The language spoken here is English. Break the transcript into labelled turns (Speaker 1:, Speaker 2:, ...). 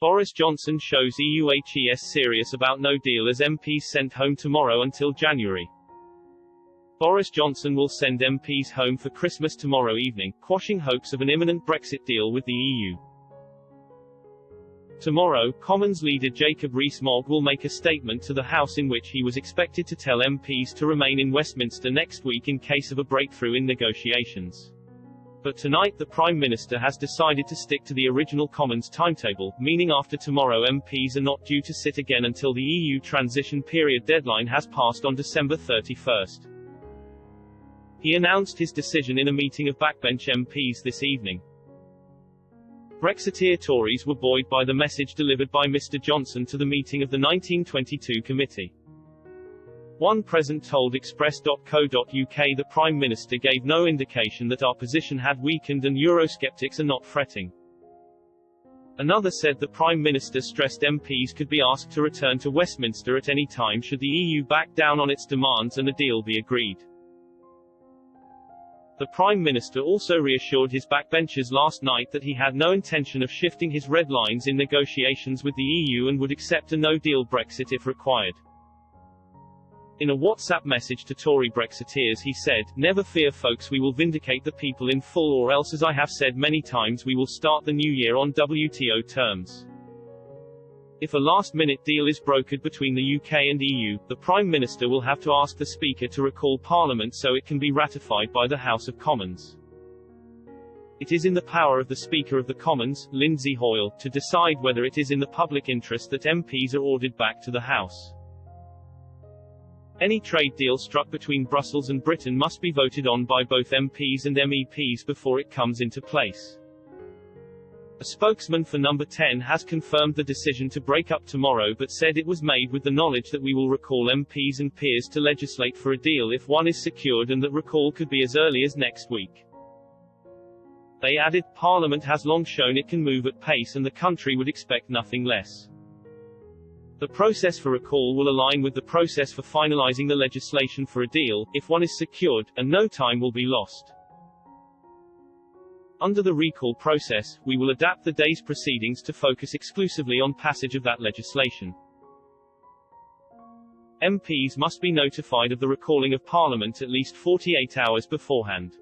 Speaker 1: Boris Johnson shows EUHES serious about no deal as MPs sent home tomorrow until January. Boris Johnson will send MPs home for Christmas tomorrow evening, quashing hopes of an imminent Brexit deal with the EU. Tomorrow, Commons leader Jacob Rees-Mogg will make a statement to the House in which he was expected to tell MPs to remain in Westminster next week in case of a breakthrough in negotiations. But tonight the Prime Minister has decided to stick to the original Commons timetable, meaning after tomorrow MPs are not due to sit again until the EU transition period deadline has passed on December 31st. He announced his decision in a meeting of backbench MPs this evening. Brexiteer Tories were buoyed by the message delivered by Mr Johnson to the meeting of the 1922 committee. One present told Express.co.uk the Prime Minister gave no indication that our position had weakened and Eurosceptics are not fretting. Another said the Prime Minister stressed MPs could be asked to return to Westminster at any time should the EU back down on its demands and a deal be agreed. The Prime Minister also reassured his backbenchers last night that he had no intention of shifting his red lines in negotiations with the EU and would accept a no-deal Brexit if required. In a WhatsApp message to Tory Brexiteers he said, "Never fear folks, we will vindicate the people in full, or else, as I have said many times, we will start the new year on WTO terms." If a last-minute deal is brokered between the UK and EU, the Prime Minister will have to ask the Speaker to recall Parliament so it can be ratified by the House of Commons. It is in the power of the Speaker of the Commons, Lindsay Hoyle, to decide whether it is in the public interest that MPs are ordered back to the House. Any trade deal struck between Brussels and Britain must be voted on by both MPs and MEPs before it comes into place. A spokesman for Number 10 has confirmed the decision to break up tomorrow but said it was made with the knowledge that we will recall MPs and peers to legislate for a deal if one is secured, and that recall could be as early as next week. They added, Parliament has long shown it can move at pace and the country would expect nothing less. The process for recall will align with the process for finalizing the legislation for a deal, if one is secured, and no time will be lost. Under the recall process, we will adapt the day's proceedings to focus exclusively on passage of that legislation. MPs must be notified of the recalling of Parliament at least 48 hours beforehand.